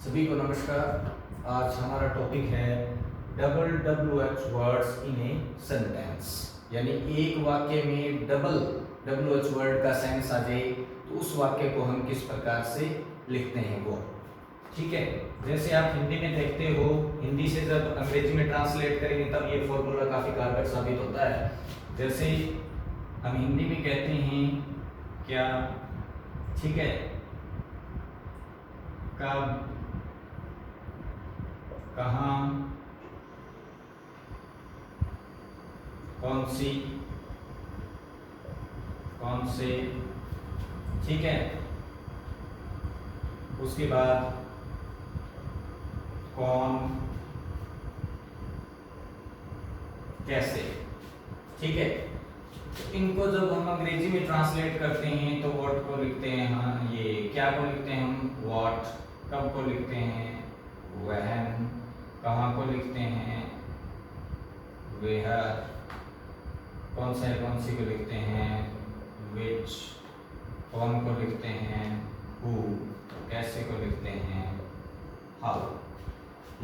सभी को नमस्कार। आज हमारा टॉपिक है double WH words in a sentence, यानी एक वाक्य में डबल WH वर्ड का सेंस आ जाए तो उस वाक्य को हम किस प्रकार से लिखते हैं वो। ठीक है, जैसे आप हिंदी में देखते हो, हिंदी से जब अंग्रेजी में ट्रांसलेट करेंगे तब ये फॉर्मूला काफी कारगर साबित होता है। जैसे हम हिंदी में कहते हैं क्या, ठीक है, कब, कहाँ, कौन सी, कौन से, ठीक है, उसके बाद कौन, कैसे। ठीक है, इनको जब हम अंग्रेजी में ट्रांसलेट करते हैं तो व्हाट को लिखते हैं, हाँ ये क्या को लिखते हैं हम व्हाट, कब को लिखते हैं व्हेन, कहाँ को लिखते हैं वेयर, कौन सा कौन सी को लिखते हैं विच, कौन को लिखते हैं हु, कैसे को लिखते हैं हाउ।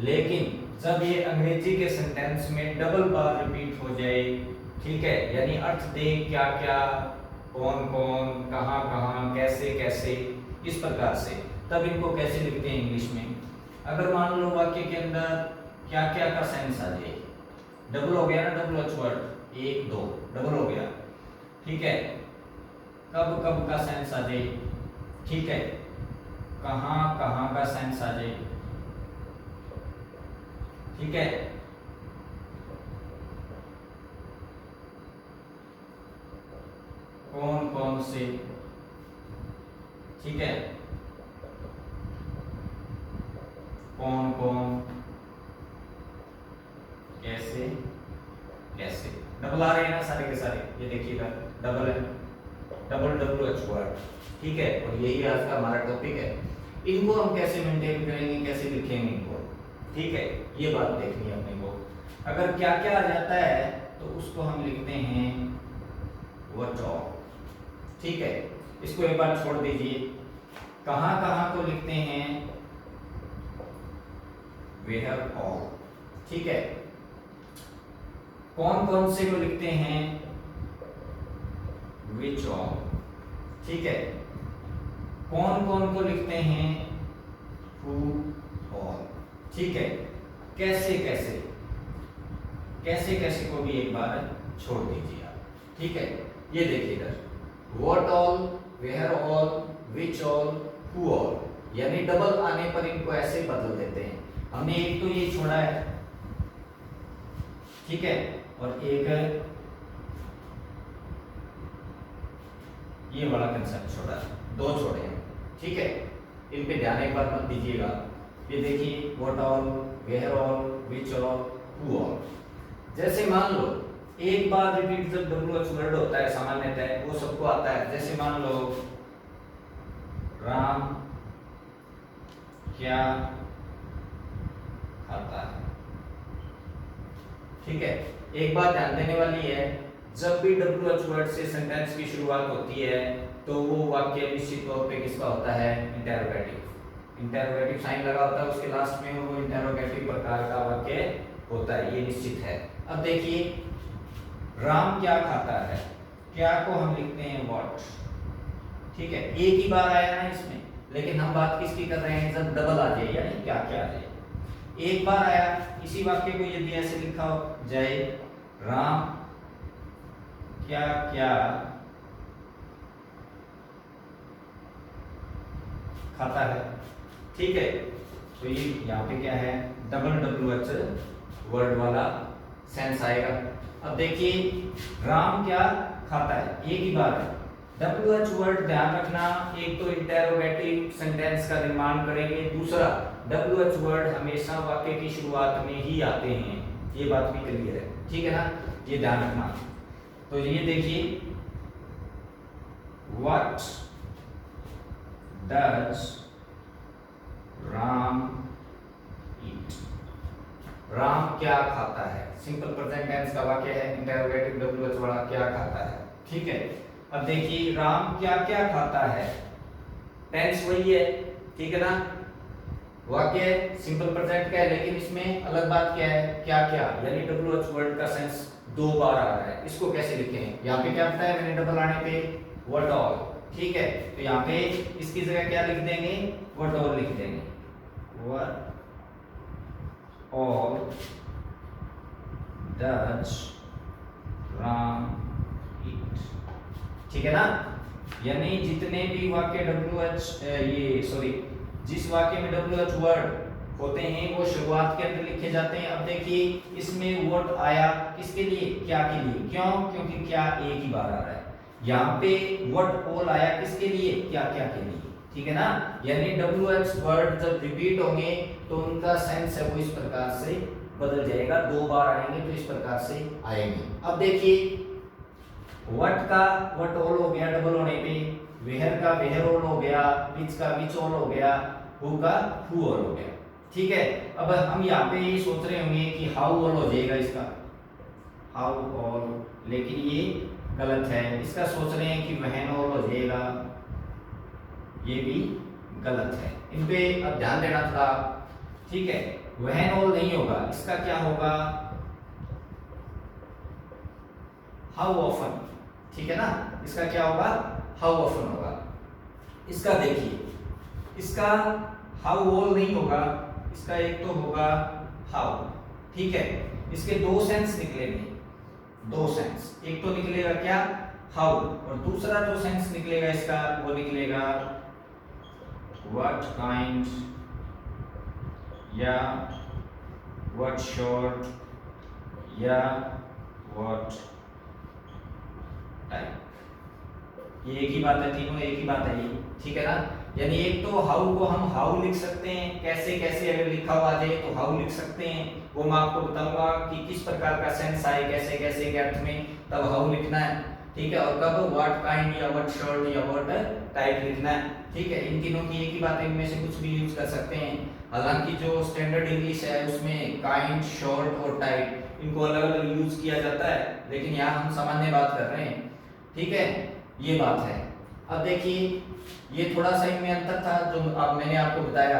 लेकिन जब ये अंग्रेजी के सेंटेंस में डबल बार रिपीट हो जाए, ठीक है, यानी अर्थ दे क्या क्या, कौन कौन, कहाँ कहाँ, कैसे कैसे, इस प्रकार से, तब इनको कैसे लिखते हैं इंग्लिश में। अगर मान लो वाक्य के अंदर क्या क्या का सेंस आ जाए, डबल हो गया ना, WH वर्ड, एक दो डबल हो गया, ठीक है, कब कब का सेंस आ जाए, ठीक है, कहाँ कहाँ का सेंस आ जाए, ठीक है, कौन कौन से, ठीक है, कौन कौन, कैसे कैसे, डबल आ रहे हैं ना सारे के सारे, ये देखिएगा डबल है, डबल WH वर्ड, ठीक है। और यही आज का हमारा टॉपिक है। इनको हम कैसे मेंटेन करेंगे, कैसे लिखेंगे इनको, ठीक है, ये बात देखनी है अपने को। अगर क्या क्या आ जाता है तो उसको हम लिखते हैं व्हाट ऑल, ठीक है। इसको एक बार छोड़ दीजिए। कहाँ कहाँ को लिखते हैं वेयर ऑल, ठीक है। कौन कौन से को लिखते हैं विच ऑल, ठीक है। कौन कौन को लिखते हैं हु ऑल, ठीक है। कैसे कैसे, कैसे कैसे को भी एक बार छोड़ दीजिए आप, ठीक है। ये देखिए इधर what all, where all, which all, who all, यानी डबल आने पर इनको ऐसे बदल देते हैं। हमने एक तो ये छोड़ा है, ठीक है, और एक ये वाला कंसेप्ट छोड़ा है, दो छोड़े हैं, ठीक है। इन पे ध्यान एक बार मत दीजिएगा। ये देखिए what all, where all, which all, who all. जैसे मान लो एक बार रिपीट जब WH वर्ड होता है सामान्यतः वो सबको आता है। जैसे मान लो राम क्या खाता है, ठीक है। एक बात ध्यान देने वाली है, जब भी WH वर्ड से सेंटेंस की शुरुआत होती है तो वो वाक्य निश्चित तौर पे किसका होता है, इंटेरोगेटिव। इंटेरोगेटिव साइन लगा होता है उसके लास्ट में, और वो इंटेरोगेटिव प्रकार का वाक्य होता है, ये निश्चित है। अब देखिए राम क्या खाता है, क्या को हम लिखते हैं व्हाट, ठीक है। एक ही बार आया ना इसमें, लेकिन हम बात किसकी कर रहे हैं, जब डबल आ जाए यानी क्या क्या आ जाए। एक बार आया, इसी वाक्य को यदि ऐसे लिखा जाए राम क्या क्या खाता है, ठीक है, तो ये यहाँ पे क्या है, डबल WH वर्ड वाला सेंस आएगा। अब देखिए राम क्या खाता है, एक ही बार है। WH वर्ड ध्यान रखना, एक तो इंटेरोगेटिव सेंटेंस का निर्माण करेंगे, दूसरा WH वर्ड हमेशा वाक्य की शुरुआत में ही आते हैं, ये बात भी क्लियर है, ठीक है ना, ये ध्यान रखना। तो ये देखिए व्हाट डज राम ईट, राम क्या खाता है, सिंपल प्रेजेंट टेंस का वाक्य है, इंटेरोगेटिव WH वाला क्या खाता है, ठीक है। अब देखिए राम क्या क्या खाता है, टेंस वही है, ठीक है ना, वाक्य सिंपल प्रेजेंट का है, लेकिन इसमें अलग बात क्या है, क्या क्या, यानी WH वर्ड का सेंस 2 बार आ रहा है। इसको कैसे लिखें, यहाँ पे क्या बताया मैंने, डबल आने पे व्हाट ऑल, ठीक है। तो यहाँ पे इसकी जगह क्या लिख देंगे, व्हाट ऑल लिख देंगे, व्हाट ऑल डज राम ईट, ठीक है ना। यानी जितने भी वाक्य जिस वाक्य में WH वर्ड होते हैं वो शुरुआत के अंदर लिखे जाते हैं। अब देखिए इसमें व्हाट आया किसके लिए, क्या के लिए, क्यों, क्योंकि क्या एक ही बार आ रहा है। यहाँ पे व्हाट ऑल आया किसके लिए, क्या क्या के लिए, ठीक है ना। यानी WH वर्ड जब रिपीट होंगे तो उनका सेंस है वो इस प्रकार से बदल जाएगा, 2 बार आएंगे तो इस प्रकार से आएंगे। अब देखिए व्हाट का व्हाट ऑल हो गया डबल होने पे, वेयर का वेयर ऑल हो गया, विच का विच ऑल हो गया, हु का हु ऑल हो गया, ठीक है। अब हम यहाँ पे ये सोच रहे होंगे कि हाउ ऑल हो जाएगा इसका, हाउ ऑल, लेकिन ये गलत है। इसका सोच रहे हैं कि व्हेन ऑल हो जाएगा, ये भी गलत है। इन पे अब ध्यान देना था, ठीक है। व्हेन ऑल नहीं होगा, इसका क्या होगा, हाउ ऑफन, ठीक है ना। इसका क्या होगा, हाउ ऑफन होगा। इसका देखिए, इसका हाउ ऑल नहीं होगा, इसका एक तो होगा हाउ, ठीक है। इसके 2 सेंस निकलेंगे, 2 सेंस, एक तो निकलेगा क्या, हाउ, और दूसरा जो सेंस निकलेगा इसका वो निकलेगा व्हाट काइंड या व्हाट शॉर्ट या व्हाट टाइप। ये एक ही बात है, तीनों एक ही बात है ये, ठीक है ना। यानी एक तो हाउ को हम हाउ लिख सकते हैं, कैसे कैसे अगर लिखा हुआ आ जाए तो हाउ लिख सकते हैं, वो मैं आपको बताऊंगा कि किस प्रकार का सेंस आए, कैसे कैसे के अर्थ में तब हाउ लिखना है, ठीक है। और कब व्हाट काइंड या व्हाट शॉर्ट या व्हाट टाइप लिखना है, ठीक है। इन तीनों की एक ही बात है, इनमें से कुछ भी यूज कर सकते हैं। हालांकि जो स्टैंडर्ड इंग्लिश है उसमें काइंड, शॉर्ट और टाइप इनको अलग अलग यूज किया जाता है, लेकिन यहाँ हम सामान्य बात कर रहे हैं, ठीक है, ये बात है। अब देखिए ये थोड़ा सा इनमें अंतर था जो अब मैंने आपको बताया।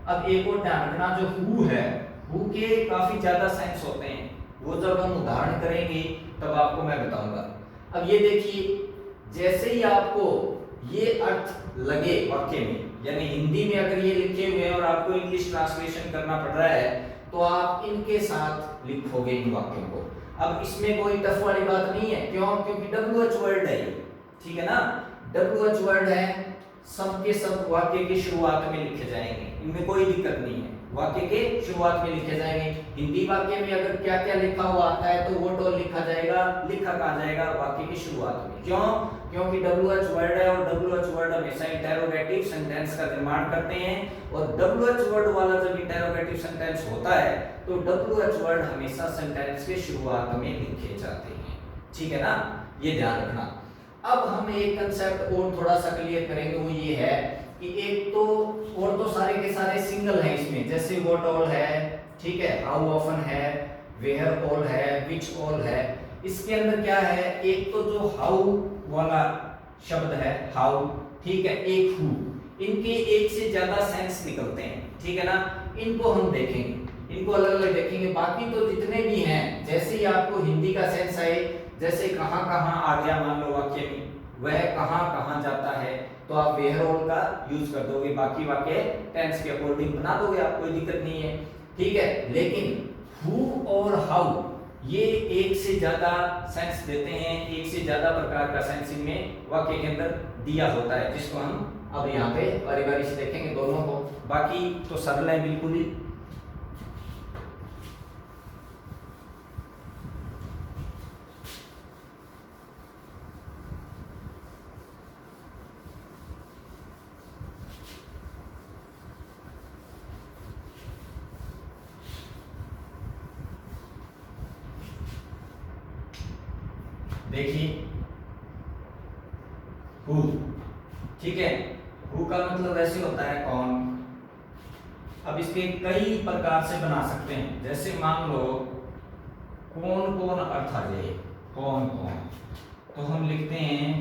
अब एक और ध्यान रखना, जो हु है, हु के काफी ज्यादा सेंस होते हैं, वो जब हम उदाहरण करेंगे तब आपको मैं बताऊंगा। अब ये देखिए, जैसे ही आपको ये अर्थ लगे वाक्य में, यानी हिंदी में अगर ये लिखे हुए हैं और आपको इंग्लिश ट्रांसलेशन करना पड़ रहा है तो आप इनके साथ लिखोगे इन वाक्यों को। अब इसमें कोई टफ वाली बात नहीं है, क्यों, क्योंकि WH वर्ड है ये, ठीक है ना। WH वर्ड है, सब के सब वाक्य की शुरुआत में लिखे जाएंगे, इनमें कोई दिक्कत नहीं है, वाक्य के शुरुआत में लिखे जाएंगे। हिंदी वाक्य में अगर क्या क्या लिखा हुआ आता है तो वो तो लिखा जाएगा, लिखा कहाँ जाएगा, वाक्य की शुरुआत में। क्यों, क्योंकि WH वर्ड है और WH वर्ड हमेशा इंटरोगेटिव सेंटेंस का निर्माण करते हैं, और WH वर्ड वाला जब इंटरोगेटिव सेंटेंस होता है तो WH वर्ड हमेशा सेंटेंस के शुरुआत में लिखे जाते हैं, ठीक है ना, ये ध्यान रखना। अब हम एक कंसेप्ट और थोड़ा सा क्लियर करेंगे, वो ये है कि एक तो और तो सारे के सारे सिंगल हैं इसमें, जैसे व्हाट ऑल है, ठीक है, हाउ ऑफन है, वेयर ऑल है, विच ऑल है। इसके अंदर क्या है, एक तो जो हाउ वाला शब्द है, हाउ, ठीक है, एक हु, इनके एक से ज्यादा सेंस निकलते हैं, ठीक है ना। इनको हम देखेंगे, इनको अलग अलग देखेंगे। बाकी तो जितने भी हैं, जैसे ही आपको हिंदी का सेंस आए, जैसे कहां कहां आ गया मान लो वाक्य में, वह कहां कहां जाता है, तो आप वेयर ऑल का यूज कर दोगे, बाकी वाक्य टेंस के अकॉर्डिंग बना दोगे, आप कोई दिक्कत नहीं है, ठीक है। लेकिन हु और हाउ ये एक से ज्यादा सेंस देते हैं, एक से ज्यादा प्रकार का सेंस इनमें वाक्य के अंदर दिया होता है, जिसको हम अब यहाँ पे बारी बारी से देखेंगे दोनों को। बाकी तो सरल है बिल्कुल ही। देखिए हु, ठीक है, हु का मतलब ऐसे होता है कौन। अब इसके कई प्रकार से बना सकते हैं, जैसे मान लो कौन कौन अर्थ आ जाए, कौन कौन, तो हम लिखते हैं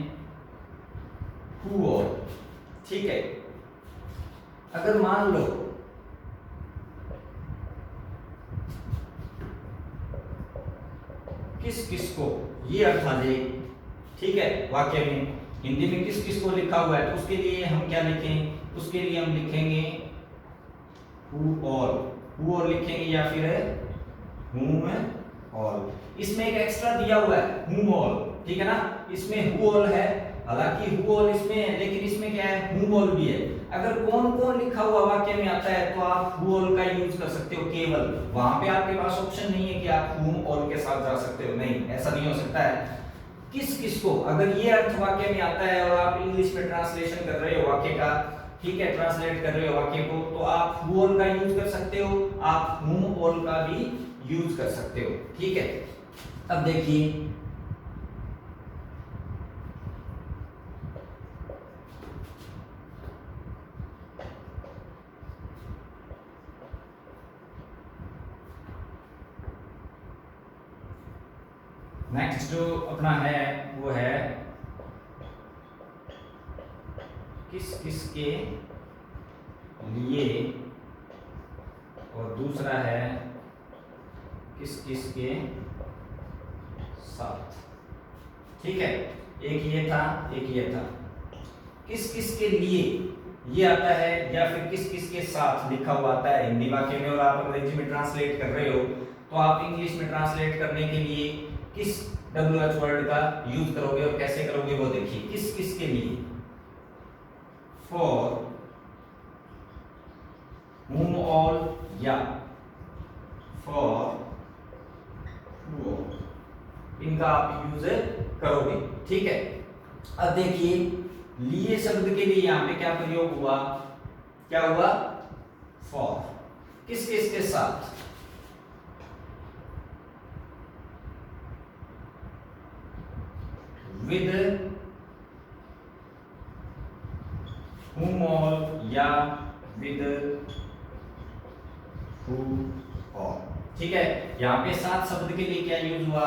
हु ऑल, ठीक है। अगर मान लो किस किस को, ये अर्थ आ जाए, ठीक है, वाक्य में हिंदी में किस किस को लिखा हुआ है, तो उसके लिए हम क्या लिखें, उसके लिए हम लिखेंगे हु ऑल लिखेंगे, या फिर हुम ऑल। इसमें एक एक्स्ट्रा दिया हुआ है हुम ऑल, ठीक है ना, इसमें हु ऑल है, हालांकि हु ऑल इसमें है, लेकिन इसमें क्या है, हुम ऑल भी है। अगर कौन कौन लिखा हुआ वाक्य में आता है तो आप हु ऑल का यूज कर सकते हो केवल, वहां पे आपके पास ऑप्शन नहीं है कि आप हुम ऑल के साथ जा सकते हो, नहीं, ऐसा नहीं हो सकता है। किस किस को, अगर ये अर्थ वाक्य में आता है और आप इंग्लिश में ट्रांसलेशन कर रहे हो वाक्य का, ठीक है, ट्रांसलेट कर रहे हो वाक्य को, तो आप हु ऑल का यूज कर सकते हो, आप हुम ऑल का भी यूज कर सकते हो, ठीक है। अब देखिए नेक्स्ट जो अपना है वो है किस किस के लिए, और दूसरा है किस किस के साथ, ठीक है, एक ये था एक ये था। किस किस के लिए ये आता है या फिर किस किस के साथ लिखा हुआ आता है हिंदी वाक्य में, और आप अंग्रेजी में ट्रांसलेट कर रहे हो तो आप इंग्लिश में ट्रांसलेट करने के लिए किस WH वर्ड का यूज करोगे और कैसे करोगे वो देखिए। किस किस के लिए, फॉर whom all या फॉर who all, इनका आप यूज करोगे, ठीक है। अब देखिए लिए शब्द के लिए यहां पे क्या प्रयोग हुआ, क्या हुआ, फॉर, किस किस के साथ, विद whom all या विद who all, ठीक है। यहां पे सात शब्द के लिए क्या यूज हुआ,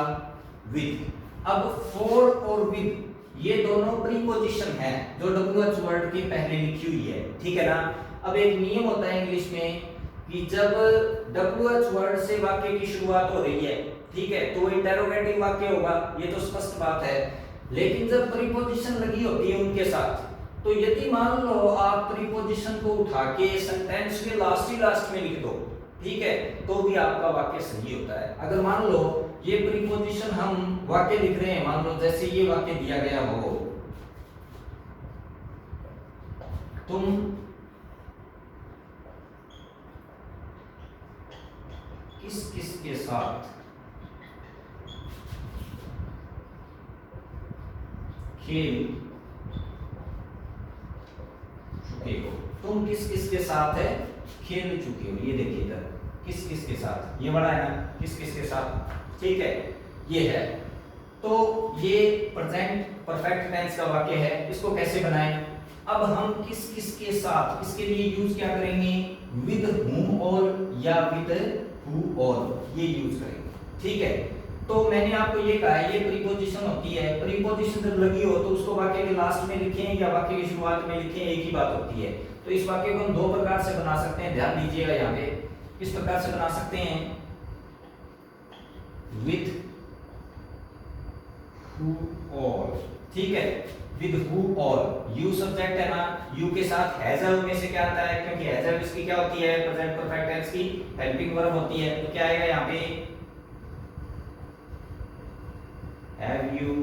विद। अब फॉर और विद ये दोनों प्रीपोजिशन है जो WH वर्ड के पहले लिखी हुई है, ठीक है ना। अब एक नियम होता है इंग्लिश में कि जब WH वर्ड से वाक्य की शुरुआत हो रही है, ठीक है, तो इंटरोगेटिव वाक्य होगा, ये तो स्पष्ट बात है। लेकिन जब प्रीपोजिशन लगी होती है उनके साथ, तो यदि मान लो आप प्रीपोजिशन को उठा के सेंटेंस के लास्ट में लिख दो, ठीक है, तो भी आपका वाक्य सही होता है। अगर मान लो ये प्रीपोजिशन हम वाक्य लिख रहे हैं, मान लो जैसे ये वाक्य दिया गया हो, तुम किस किस के साथ खेल चुके हो, तुम किस किस के साथ है खेल चुके हो, ये देखिए इधर किस किस के साथ, ये बड़ा है ना, किस किस के साथ, ठीक है, ये है। तो ये प्रेजेंट परफेक्ट टेंस का वाक्य है, इसको कैसे बनाएं। अब हम किस किस के साथ, इसके लिए यूज क्या करेंगे, विद whom all या विद who all, ये यूज करेंगे, ठीक है। तो मैंने आपको ये कहा है, ये प्रीपोजिशन होती है, प्रीपोजिशन जब लगी हो तो उसको वाक्य के लास्ट में लिखें या वाक्य की शुरुआत में लिखें, एक ही बात होती है। तो इस वाक्य को हम दो प्रकार से बना सकते हैं, ध्यान दीजिएगा यहाँ पे। किस प्रकार से बना सकते हैं, विद who all, ठीक है, with who all, you subject है ना, यू के साथ हैज हैव में से क्या आता है, क्योंकि हैज हैव इसकी क्या होती है, प्रेजेंट परफेक्ट टेंस की हेल्पिंग वर्ब होती है, तो क्या आएगा यहाँ पे, हैव यू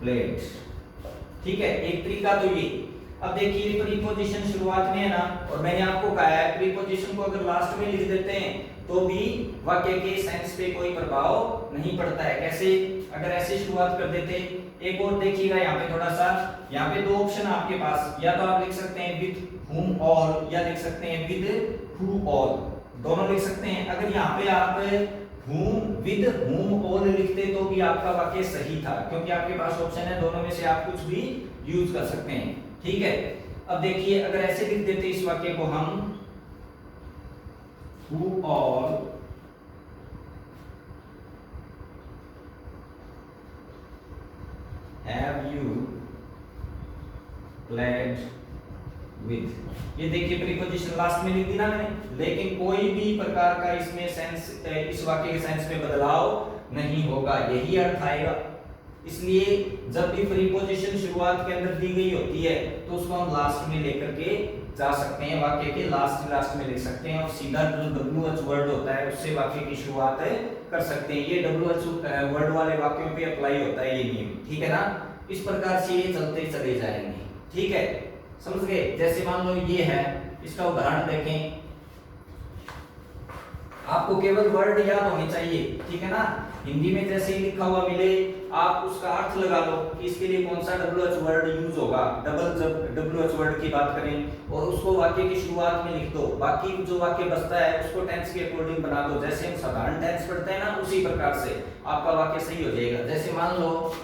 प्लेड, ठीक है, एक तरीका तो ये। अब देखिए प्रीपोजिशन शुरुआत में है ना, और मैंने आपको कहा है प्रीपोजिशन को अगर लास्ट में लिख देते हैं तो भी वाक्य के सेंस पे कोई प्रभाव नहीं पड़ता है। कैसे, अगर ऐसे शुरुआत कर देते, एक और देखिएगा यहाँ पे थोड़ा सा, यहाँ पे दो ऑप्शन आपके पास, या तो आप लिख सकते हैं विद whom all या लिख सकते हैं विद who all, दोनों लिख सकते हैं। अगर यहाँ पे आप विद whom all लिखते तो भी आपका वाक्य सही था, क्योंकि आपके पास ऑप्शन है, दोनों में से आप कुछ भी यूज कर सकते हैं, ठीक है। अब देखिए अगर ऐसे लिख देते इस वाक्य को हम, who all have you played with, ये देखिए प्रीपोजिशन लास्ट में लिख दी ना मैंने, लेकिन कोई भी प्रकार का इसमें सेंस, इस वाक्य के सेंस में बदलाव नहीं होगा, यही अर्थ आएगा। इसलिए जब भी प्रीपोजिशन शुरुआत के अंदर दी गई होती है तो उसको हम लास्ट में लेकर के जा सकते हैं, वाक्य के लास्ट में लिख सकते हैं और सीधा जो WH वर्ड होता है उससे वाक्य की शुरुआत कर सकते हैं। ये WH वर्ड वाले वाक्यों पे अप्लाई होता है ये नियम, ठीक है ना। इस प्रकार से ये चलते चले जाएंगे, ठीक है, समझ गए। जैसे मान लो ये है, इसका उदाहरण देखें, आपको केवल वर्ड याद होने चाहिए, ठीक है ना। हिंदी में जैसे ही लिखा हुआ मिले आप उसका अर्थ लगा लो कि इसके लिए कौन सा WH वर्ड यूज होगा। डबल जब WH वर्ड की बात करें और उसको वाक्य की शुरुआत में लिख दो, बाकी जो वाक्य बचता है उसको टेंस के अकॉर्डिंग बना दो। जैसे हम साधारण टेंस पढ़ते हैं ना, उसी प्रकार से आपका वाक्य सही हो जाएगा। जैसे मान लो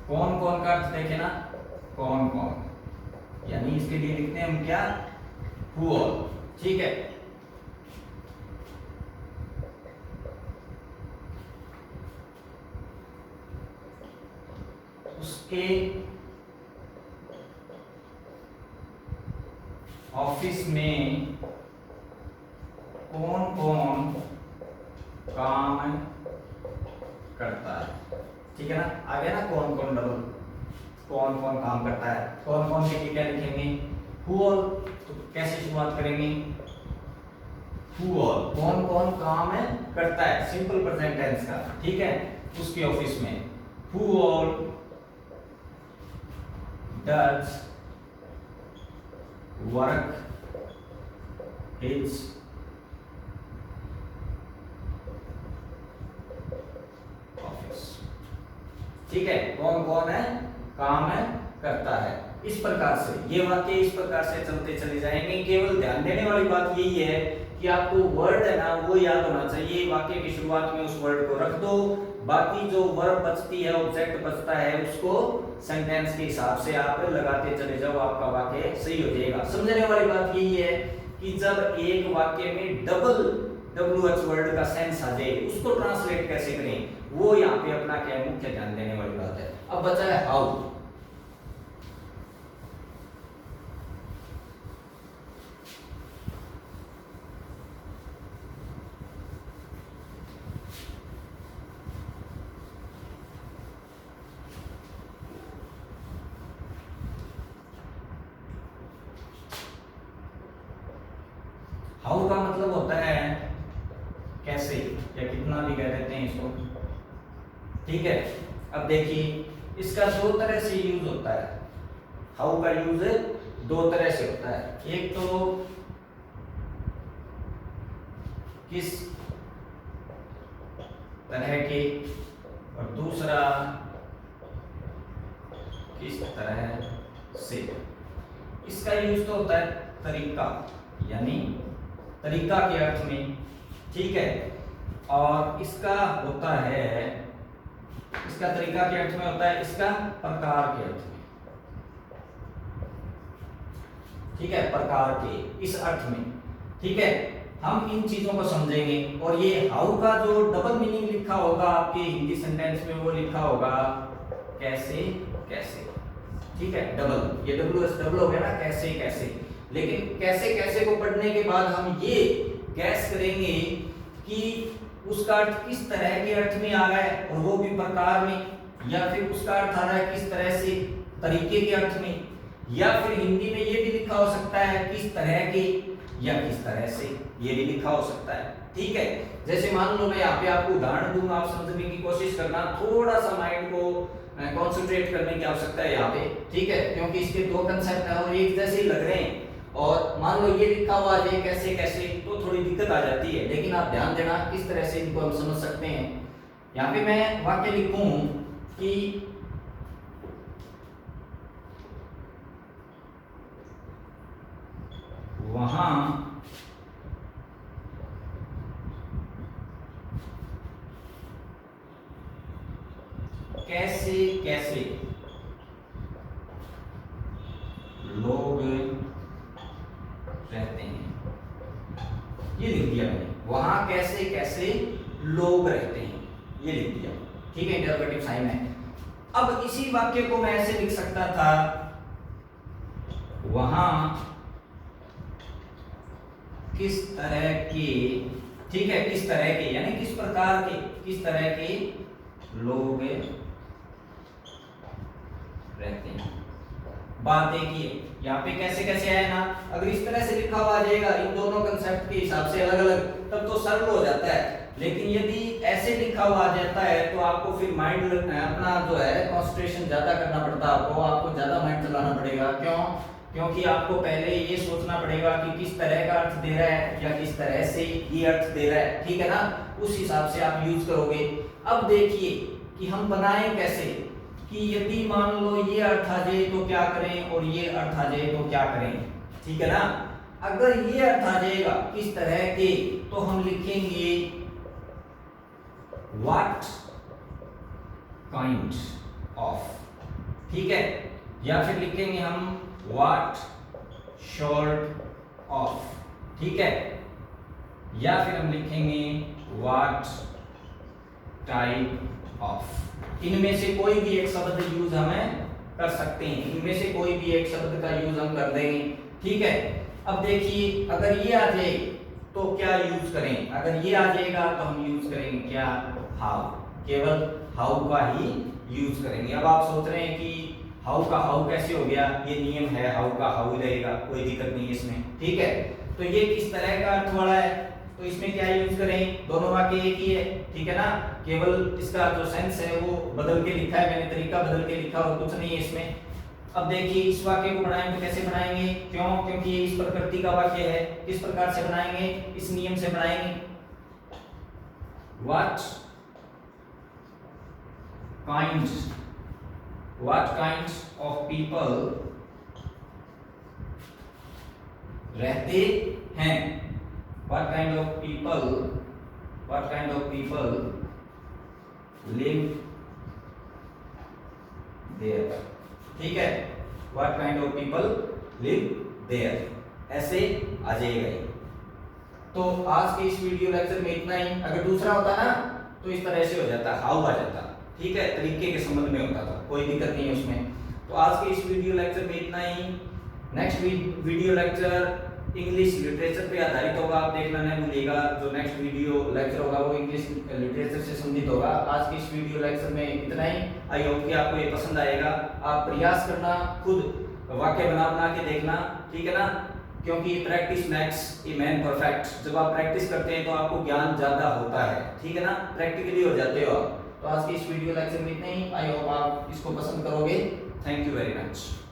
कौन कौन का अर्थ देखे ना, कौन कौन, यानी इसके लिए लिखते हैं हम क्या, हु ऑल, ठीक है। उसके ऑफिस में कौन कौन काम करता है, ठीक है ना। आ गया ना कौन कौन, डबल कौन कौन काम करता है। कौन कौन के लिए क्या लिखेंगे, हु ऑल। तो कैसे शुरुआत करेंगे, हु ऑल, कौन कौन काम है करता है, सिंपल प्रेजेंट टेंस का, ठीक है। उसके ऑफिस में who all does work his office, ठीक है। कौन कौन है काम है करता है। इस प्रकार से ये वाक्य इस प्रकार से चलते चले जाएंगे। केवल ध्यान देने वाली बात यही है कि आपको वर्ड है ना वो याद होना चाहिए। वाक्य की शुरुआत में उस वर्ड को रख दो, बाकी जो वर्ब बचती है, ऑब्जेक्ट बचता है, उसको सेंटेंस के हिसाब से आप लगाते चले जाओ, आपका वाक्य सही हो जाएगा। समझने वाली बात यही है कि जब एक वाक्य में डबल WH वर्ड का सेंस आ जाए उसको ट्रांसलेट कैसे करें, वो यहाँ पे अपना क्या है, मुख्य ध्यान देने वाली बात है। अब बचा है हाउ। हाउ का मतलब होता है कैसे, या कितना भी कह देते हैं इसको, ठीक है। अब देखिए इसका दो तरह से यूज होता है। हाउ का यूज दो तरह से होता है। एक तो किस तरह के, और दूसरा किस तरह से। इसका यूज तो होता है तरीका, यानी तरीका के अर्थ में, ठीक है। और इसका होता है, इसका तरीका के अर्थ में होता है, इसका प्रकार के अर्थ में, ठीक है, प्रकार के इस अर्थ में, ठीक है। हम इन चीजों को समझेंगे। और ये हाउ का जो डबल मीनिंग लिखा होगा आपके हिंदी सेंटेंस में, वो लिखा होगा कैसे कैसे, ठीक है। डबल, ये WH डबल हो गया ना, कैसे कैसे। लेकिन कैसे कैसे को पढ़ने के बाद हम ये गैस करेंगे कि उसका अर्थ किस तरह के अर्थ में आ रहा है, और वो भी प्रकार में, या फिर उसका अर्थ आ रहा है किस तरह से, तरीके के अर्थ में, या फिर हिंदी में ये भी लिखा हो सकता है किस तरह के या किस तरह से, ये भी लिखा हो सकता है, ठीक है। जैसे मान लो मैं यहाँ पे आपको उदाहरण दूंगा, आप समझने की कोशिश करना, थोड़ा सा माइंड को कॉन्सेंट्रेट करने की आवश्यकता है यहाँ पे, ठीक है, क्योंकि इसके दो कंसेप्ट है और एक जैसे ही लग रहे हैं। और मान लो ये लिखा हुआ है कैसे कैसे, तो थोड़ी दिक्कत आ जाती है। लेकिन आप ध्यान देना किस तरह से इनको हम समझ सकते हैं। यहाँ पे मैं वाक्य लिखूं कि वहां कैसे कैसे लोग रहते हैं, ये लिख दिया मैंने। वहां कैसे कैसे लोग रहते हैं, ये लिख दिया, ठीक है, इंटरोगेटिव साइन है। अब इसी वाक्य को मैं ऐसे लिख सकता था वहां किस तरह के, ठीक है, किस तरह के यानी किस प्रकार के, किस तरह के लोग रहते हैं। बात देखिए यहाँ पे कैसे कैसे है ना, अगर इस तरह से लिखा हुआ आ जाएगा इन दोनों कंसेप्ट के हिसाब से अलग अलग, तब तो सरल हो जाता है। लेकिन यदि ऐसे लिखा हुआ आ जाता है तो आपको फिर माइंड अपना जो है कंसंट्रेशन ज्यादा करना पड़ता है, आपको ज्यादा माइंड चलाना पड़ेगा। क्यों? क्योंकि आपको पहले ये सोचना पड़ेगा कि किस तरह का अर्थ दे रहा है या किस तरह से ये अर्थ दे रहा है, ठीक है ना, उस हिसाब से आप यूज करोगे। अब देखिए कि हम बनाएं कैसे, कि यदि मान लो ये अर्थ आ जाए तो क्या करें और ये अर्थ आ जाए तो क्या करें, ठीक है ना। अगर ये अर्थ आ जाएगा किस तरह के, तो हम लिखेंगे व्हाट काइंड ऑफ, ठीक है, या फिर लिखेंगे हम व्हाट शॉर्ट ऑफ, ठीक है, या फिर हम लिखेंगे व्हाट टाइप ऑफ। इनमें से कोई भी एक शब्द यूज हमें कर सकते हैं, इनमें से कोई भी एक शब्द का यूज हम कर देंगे, ठीक है। अब देखिए अगर ये आ जाए तो क्या यूज करें, अगर ये आ जाएगा तो हम यूज करेंगे क्या, हाउ, केवल हाउ का ही यूज करेंगे। अब आप सोच रहे हैं कि हाउ का हाउ कैसे हो गया, ये नियम है, हाउ का हाउ रहेगा, कोई दिक्कत नहीं है इसमें, ठीक है। तो ये किस तरह का अर्थ वाला है, तो इसमें क्या यूज करें, दोनों वाक्य एक ही है, ठीक है ना, केवल इसका जो सेंस है वो बदल के लिखा है मैंने, तरीका बदल के लिखा और कुछ नहीं है इसमें। अब देखिए इस वाक्य को बनाएंगे तो कैसे बनाएंगे, क्यों, क्योंकि ये इस प्रकृति का वाक्य है। किस प्रकार से बनाएंगे, इस नियम से बनाएंगे, व्हाट काइंड ऑफ पीपल रहते हैं, what kind of people live there, ठीक है, what kind of people live there, ऐसे आ जाएगा ये। तो आज के इस वीडियो लेक्चर में इतना ही। अगर दूसरा होता ना तो इस तरह से हो जाता, हाउ आ जाता, ठीक है, तरीके के संबंध में होता था, कोई दिक्कत नहीं है उसमें। तो आज के इस वीडियो लेक्चर में इतना ही। Next video lecture English literature पे आधारित होगा, आप देखना नहीं भूलिएगा। जो नेक्स्ट वीडियो लेक्चर होगा वो इंग्लिश लिटरेचर से संबंधित होगा। आज के इस वीडियो लेक्चर में इतना ही। आई होप कि आपको ये पसंद आएगा। आप प्रयास करना, खुद वाक्य बना के देखना, ठीक है ना, क्योंकि practice makes a man perfect. जब आप प्रैक्टिस करते हैं तो आपको ज्ञान ज्यादा होता है, ठीक है ना, प्रैक्टिकली हो जाते हो आप। तो आज के इस वीडियो लेक्चर में इतना ही। आई होप आप इसको पसंद करोगे। Thank you very much.